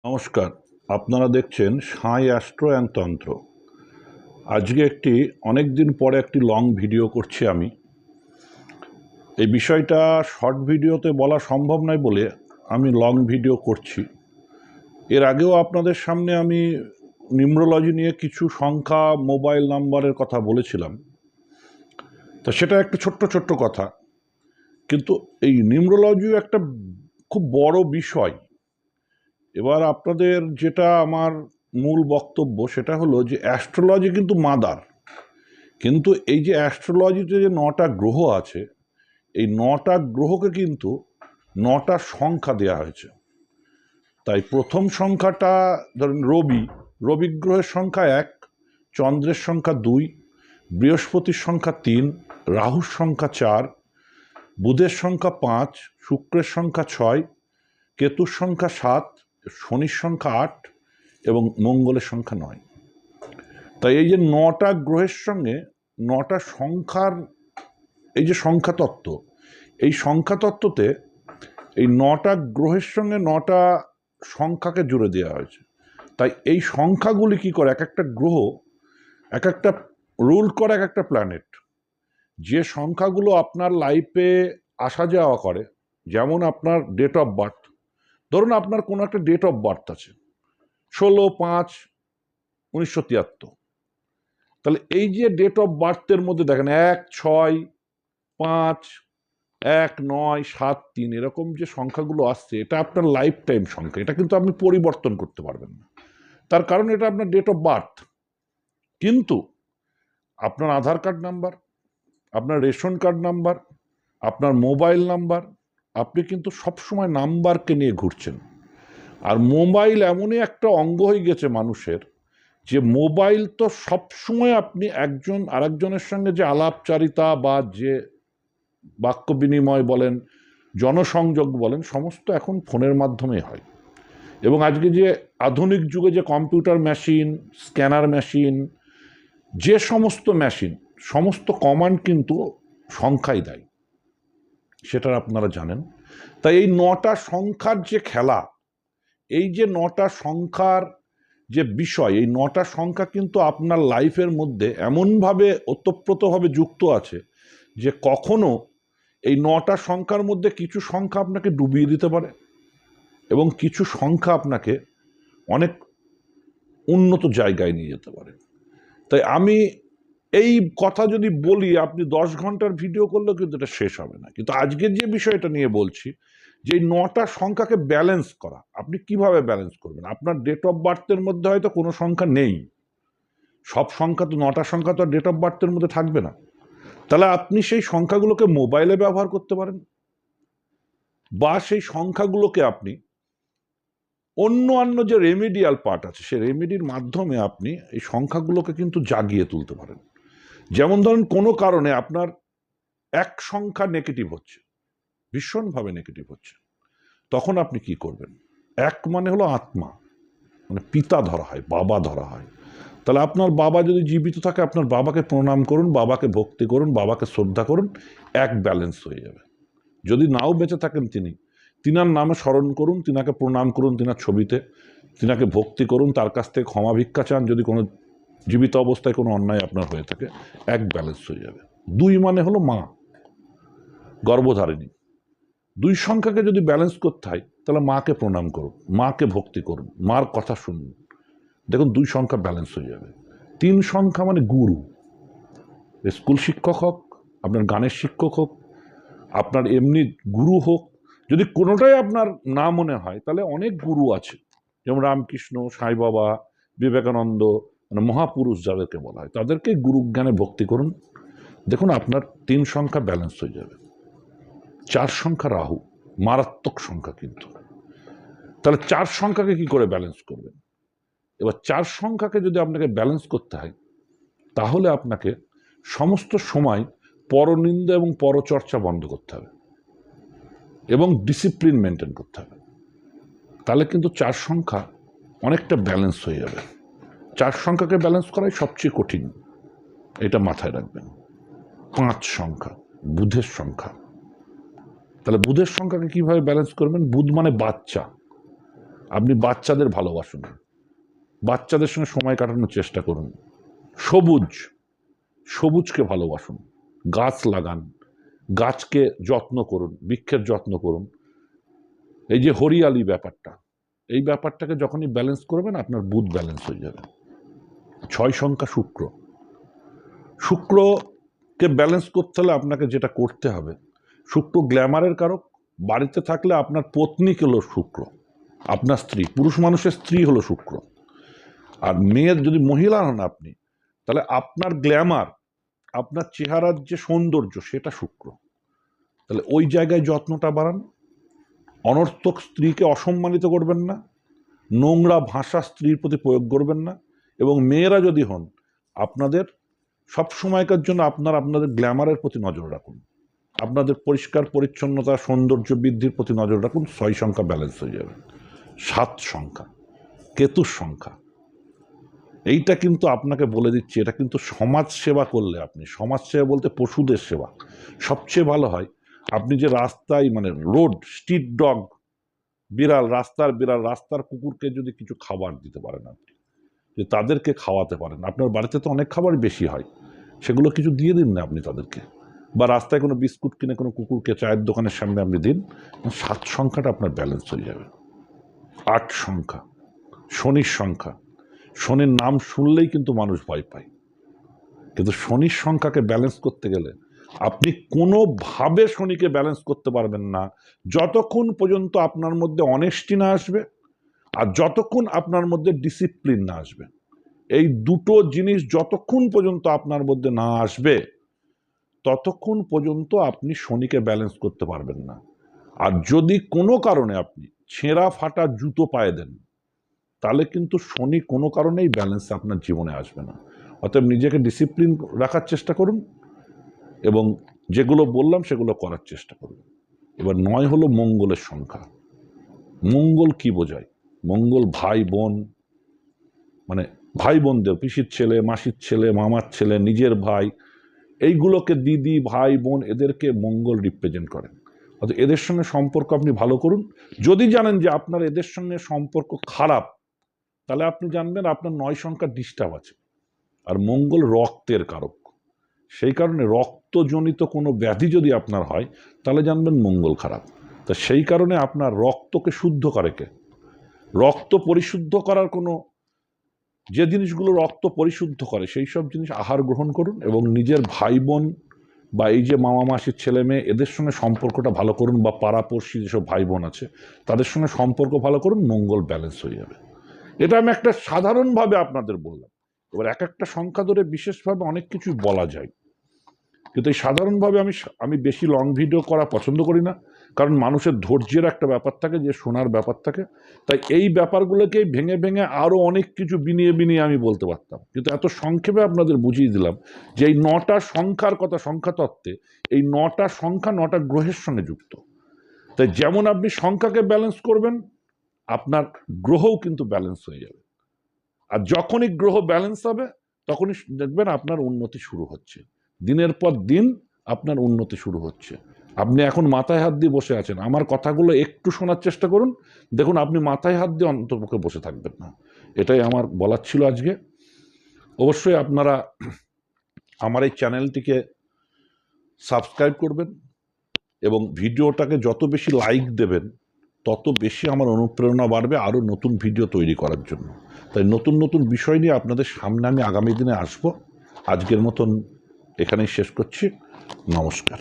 নমস্কার, আপনারা দেখছেন সাঁই অ্যাস্ট্রো অ্যান্ড তন্ত্র। আজকে অনেক দিন পরে একটি লং ভিডিও করছি আমি। এই বিষয়টা শর্ট ভিডিওতে বলা সম্ভব নয় বলে আমি লং ভিডিও করছি। এর আগেও আপনাদের সামনে আমি নিউমেরোলজি নিয়ে কিছু সংখ্যা, মোবাইল নাম্বারের কথা বলেছিলাম। তা সেটা একটু ছোট্ট ছোট্ট কথা, কিন্তু এই নিউমেরোলজিও একটা খুব বড় বিষয়। এবার আপনাদের যেটা আমার মূল বক্তব্য সেটা হলো যে অ্যাস্ট্রোলজি কিন্তু মাদার, কিন্তু এই যে অ্যাস্ট্রোলজিতে যে 9টা গ্রহ আছে, এই 9টা গ্রহকে কিন্তু 9টা সংখ্যা দেওয়া হয়েছে। তাই প্রথম সংখ্যাটা ধরেন রবি গ্রহের সংখ্যা 1, চন্দ্রের সংখ্যা 2, বৃহস্পতির সংখ্যা 3, রাহুর সংখ্যা 4, বুধের সংখ্যা 5, শুক্রের সংখ্যা 6, কেতুর সংখ্যা 7, শনির সংখ্যা 8 এবং মঙ্গলের সংখ্যা 9। তাই এই যে 9টা গ্রহের সঙ্গে 9টা সংখ্যার এই যে সংখ্যাতত্ত্ব, এই সংখ্যাতত্ত্বতে এই 9টা গ্রহের সঙ্গে 9টা সংখ্যাকে জুড়ে দেওয়া হয়েছে। তাই এই সংখ্যাগুলি কি করে, এক একটা গ্রহ এক একটা রুল করে, এক একটা প্ল্যানেট। যে সংখ্যাগুলো আপনার লাইফে আসা যাওয়া করে, যেমন আপনার ডেট অফ বার্থ, ধরুন আপনার কোনো একটা ডেট অফ বার্থ আছে 16/5/1973, তাহলে এই যে ডেট অফ বার্থের মধ্যে দেখেন 1, 6, 5, 1, 9, 7, 3 এরকম যে সংখ্যাগুলো আসছে, এটা আপনার লাইফ টাইম সংখ্যা। এটা কিন্তু আপনি পরিবর্তন করতে পারবেন না, তার কারণ এটা আপনার ডেট অফ বার্থ। কিন্তু আপনার আধার কার্ড নাম্বার, আপনার রেশন কার্ড নাম্বার, আপনার মোবাইল নাম্বার, আপনি কিন্তু সবসময় নাম্বারকে নিয়ে ঘুরছেন। আর মোবাইল এমনই একটা অঙ্গ হয়ে গেছে মানুষের, যে মোবাইল তো সবসময় আপনি একজন আরেকজনের সঙ্গে যে আলাপচারিতা বা যে বাক্য বিনিময় বলেন, জনসংযোগ বলেন, সমস্ত এখন ফোনের মাধ্যমে হয়। এবং আজকে যে আধুনিক যুগে যে কম্পিউটার মেশিন, স্ক্যানার মেশিন, যে সমস্ত মেশিন, সমস্ত কমান্ড কিন্তু সংখ্যাই দেয়, সেটা আপনারা জানেন। তাই এই 9টা সংখ্যার যে খেলা, এই যে 9টা সংখ্যার যে বিষয়, এই 9টা সংখ্যা কিন্তু আপনার লাইফের মধ্যে এমনভাবে ওতপ্রোতভাবে যুক্ত আছে যে কখনো এই 9টা সংখ্যার মধ্যে কিছু সংখ্যা আপনাকে ডুবিয়ে দিতে পারে এবং কিছু সংখ্যা আপনাকে অনেক উন্নত জায়গায় নিয়ে যেতে পারে। তাই আমি এই কথা যদি বলি, আপনি 10 ঘন্টার ভিডিও করলেও কিন্তু এটা শেষ হবে না। কিন্তু আজকের যে বিষয়টা নিয়ে বলছি, যে এই 9টা সংখ্যাকে ব্যালেন্স করা, আপনি কিভাবে ব্যালেন্স করবেন। আপনার ডেট অফ বার্থের মধ্যে হয়তো কোনো সংখ্যা নেই, সব সংখ্যা তো 9টা সংখ্যা তো ডেট অফ বার্থের মধ্যে থাকবে না। তাহলে আপনি সেই সংখ্যাগুলোকে মোবাইলে ব্যবহার করতে পারেন, বা সেই সংখ্যাগুলোকে আপনি অন্য যে রেমিডিয়াল পার্ট আছে, সেই রেমিডির মাধ্যমে আপনি এই সংখ্যাগুলোকে কিন্তু জাগিয়ে তুলতে পারেন। যেমন ধরুন কোনো কারণে আপনার এক সংখ্যা নেগেটিভ হচ্ছে, ভীষণভাবে নেগেটিভ হচ্ছে, তখন আপনি কি করবেন। এক মানে হলো আত্মা, মানে পিতা ধরা হয়, বাবা ধরা হয়। তাহলে আপনার বাবা যদি জীবিত থাকে, আপনার বাবাকে প্রণাম করুন, বাবাকে ভক্তি করুন, বাবাকে শ্রদ্ধা করুন, এক ব্যালেন্স হয়ে যাবে। যদি নাও বেঁচে থাকেন তিনার নামে স্মরণ করুন, তিনাকে প্রণাম করুন, তিনার ছবিতে তিনাকে ভক্তি করুন, তার কাছ থেকে ক্ষমা ভিক্ষা চান যদি কোনো জীবিত অবস্থায় কোনো অন্যায় আপনার হয়ে থাকে, এক ব্যালেন্স হয়ে যাবে। 2 মানে হলো মা, গর্ভধারিণী। 2 সংখ্যাকে যদি ব্যালেন্স করতে হয়, তাহলে মাকে প্রণাম করুন, মাকে ভক্তি করুন, মার কথা শুনুন, দেখুন 2 সংখ্যা ব্যালেন্স হয়ে যাবে। 3 সংখ্যা মানে গুরু, স্কুল শিক্ষক হোক, আপনার গানের শিক্ষক হোক, আপনার এমনি গুরু হোক, যদি কোনোটাই আপনার না মনে হয়, তাহলে অনেক গুরু আছে, যেমন রামকৃষ্ণ, সাই বাবা, বিবেকানন্দ, মানে মহাপুরুষ যাদেরকে বলা হয়, তাদেরকে গুরু জ্ঞানে ভক্তি করুন, দেখুন আপনার 3 সংখ্যা ব্যালেন্স হয়ে যাবে। 4 সংখ্যা রাহু, মারাত্মক সংখ্যা কিন্তু। তাহলে 4 সংখ্যাকে কি করে ব্যালেন্স করবেন। এবার 4 সংখ্যাকে যদি আপনাকে ব্যালেন্স করতে হয়, তাহলে আপনাকে সমস্ত সময় পরনিন্দা এবং পরচর্চা বন্ধ করতে হবে এবং ডিসিপ্লিন মেনটেন করতে হবে। তাহলে কিন্তু 4 সংখ্যা অনেকটা ব্যালেন্স হয়ে যাবে। 4 সংখ্যাকে ব্যালেন্স করাই সবচেয়ে কঠিন, এটা মাথায় রাখবেন। 5 সংখ্যা, বুধের সংখ্যা। তাহলে বুধের সংখ্যাকে কিভাবে ব্যালেন্স করবেন। বুধ মানে বাচ্চা, আপনি বাচ্চাদের ভালোবাসুন, বাচ্চাদের সঙ্গে সময় কাটানোর চেষ্টা করুন, সবুজকে ভালোবাসুন, গাছ লাগান, গাছকে যত্ন করুন, বৃক্ষের যত্ন করুন। এই যে হরিয়ালি ব্যাপারটা, এই ব্যাপারটাকে যখনই ব্যালেন্স করবেন আপনার বুধ ব্যালেন্স হয়ে যাবে। 6 সংখ্যা শুক্র, শুক্রকে ব্যালেন্স করতে হলে আপনাকে যেটা করতে হবে, শুক্র গ্ল্যামারের কারক, বাড়িতে থাকলে আপনার পত্নী হলো শুক্র, আপনার স্ত্রী, পুরুষ মানুষের স্ত্রী হলো শুক্র। আর মেয়ের যদি মহিলা হন আপনি, তাহলে আপনার গ্ল্যামার, আপনার চেহারার যে সৌন্দর্য সেটা শুক্র। তাহলে ওই জায়গায় যত্নটা বাড়ান, অনর্থক স্ত্রীকে অসম্মানিত করবেন না, নোংরা ভাষা স্ত্রীর প্রতি প্রয়োগ করবেন না। এবং মেয়েরা যদি হন, আপনাদের সব সময়কার জন্য আপনাদের গ্ল্যামারের প্রতি নজর রাখুন, আপনাদের পরিষ্কার পরিচ্ছন্নতা সৌন্দর্য বৃদ্ধির প্রতি নজর রাখুন। 6 সংখ্যা ব্যালেন্স হয়ে যাবে। 7 সংখ্যা কেতুর সংখ্যা, এইটা কিন্তু আপনাকে বলে দিচ্ছি, এটা কিন্তু সমাজ সেবা করলে, আপনি সমাজ সেবা বলতে পশুদের সেবা সবচেয়ে ভালো হয়। আপনি যে রাস্তায় মানে রোড স্ট্রিট ডগ, বিড়াল, রাস্তার কুকুরকে যদি কিছু খাবার দিতে পারেন, আপনি যে তাদেরকে খাওয়াতে পারেন, আপনার বাড়িতে তো অনেক খাবার বেশি হয়, সেগুলো কিছু দিয়ে দিন না আপনি তাদেরকে, বা রাস্তায় কোনো বিস্কুট কিনে কোনো কুকুরকে চায়ের দোকানের সামনে আপনি দিন। 7 সংখ্যাটা আপনার ব্যালেন্স হয়ে যাবে। 8 সংখ্যা শনির সংখ্যা, শনির নাম শুনলেই কিন্তু মানুষ ভয় পায়, কিন্তু শনির সংখ্যাকে ব্যালেন্স করতে গেলে আপনি কোনোভাবে শনিকে ব্যালেন্স করতে পারবেন না যতক্ষণ পর্যন্ত আপনার মধ্যে অনেস্টি না আসবে, আর যতক্ষণ আপনার মধ্যে ডিসিপ্লিন না আসবে। এই দুটো জিনিস যতক্ষণ পর্যন্ত আপনার মধ্যে না আসবে ততক্ষণ পর্যন্ত আপনি শনিকে ব্যালেন্স করতে পারবেন না। আর যদি কোনো কারণে আপনি ছেঁড়া ফাটা জুতো পায়ে দেন, তাহলে কিন্তু শনি কোনো কারণেই ব্যালেন্স আপনার জীবনে আসবে না। অতএব নিজেকে ডিসিপ্লিন রাখার চেষ্টা করুন এবং যেগুলো বললাম সেগুলো করার চেষ্টা করুন। এবার 9 হলো মঙ্গলের সংখ্যা। মঙ্গল কি বোঝায়? মঙ্গল ভাই বোন, মানে ভাই বোনদের, পিসির ছেলে, মাসির ছেলে, মামার ছেলে, নিজের ভাই, এইগুলোকে দিদি, ভাই বোন, এদেরকে মঙ্গল রিপ্রেজেন্ট করেন। অর্থাৎ এদের সঙ্গে সম্পর্ক আপনি ভালো করুন। যদি জানেন যে আপনার এদের সঙ্গে সম্পর্ক খারাপ, তাহলে আপনি জানবেন আপনার 9 সংখ্যা ডিস্টার্ব আছে। আর মঙ্গল রক্তের কারক, সেই কারণে রক্তজনিত কোনো ব্যাধি যদি আপনার হয় তাহলে জানবেন মঙ্গল খারাপ। তা সেই কারণে আপনার রক্তকে শুদ্ধ করে কে? রক্ত পরিশুদ্ধ করার কোনো, যে জিনিসগুলো রক্ত পরিশুদ্ধ করে সেই সব জিনিস আহার গ্রহণ করুন এবং নিজের ভাই বোন বা এই যে মামা মাসির ছেলে মেয়ে এদের সঙ্গে সম্পর্কটা ভালো করুন, বা পাড়াপড়শি যেসব ভাই বোন আছে তাদের সঙ্গে সম্পর্ক ভালো করুন, মঙ্গল ব্যালেন্স হয়ে যাবে। এটা আমি একটা সাধারণভাবে আপনাদের বললাম। এবার এক একটা সংখ্যা ধরে বিশেষভাবে অনেক কিছু বলা যায়, কিন্তু এই সাধারণভাবে আমি বেশি লং ভিডিও করা পছন্দ করি না, কারণ মানুষের ধৈর্যের একটা ব্যাপার থাকে, যে শোনার ব্যাপার থাকে। তাই এই ব্যাপারগুলোকেই ভেঙে ভেঙে আরও অনেক কিছু বিনিয়ে বিনিয়ে আমি বলতে পারতাম, কিন্তু এত সংক্ষেপে আপনাদের বুঝিয়ে দিলাম যে এই 9টা সংখ্যার কথা, সংখ্যাতত্ত্বে এই 9টা সংখ্যা 9টা গ্রহের সঙ্গে যুক্ত। তাই যেমন আপনি সংখ্যাকে ব্যালেন্স করবেন, আপনার গ্রহও কিন্তু ব্যালেন্স হয়ে যাবে। আর যখনই গ্রহ ব্যালেন্স হবে তখনই দেখবেন আপনার উন্নতি শুরু হচ্ছে, দিনের পর দিন আপনার উন্নতি শুরু হচ্ছে। আপনি এখন মাথায় হাত দিয়ে বসে আছেন, আমার কথাগুলো একটু শোনার চেষ্টা করুন, দেখুন আপনি মাথায় হাত দিয়ে অন্তপক্ষে বসে থাকবেন না। এটাই আমার বলার ছিল আজকে। অবশ্যই আপনারা আমার এই চ্যানেলটিকে সাবস্ক্রাইব করবেন এবং ভিডিওটাকে যত বেশি লাইক দেবেন তত বেশি আমার অনুপ্রেরণা বাড়বে আরও নতুন ভিডিও তৈরি করার জন্য। তাই নতুন নতুন বিষয় নিয়ে আপনাদের সামনে আমি আগামী দিনে আসব। আজকের মতন এখানেই শেষ করছি। নমস্কার।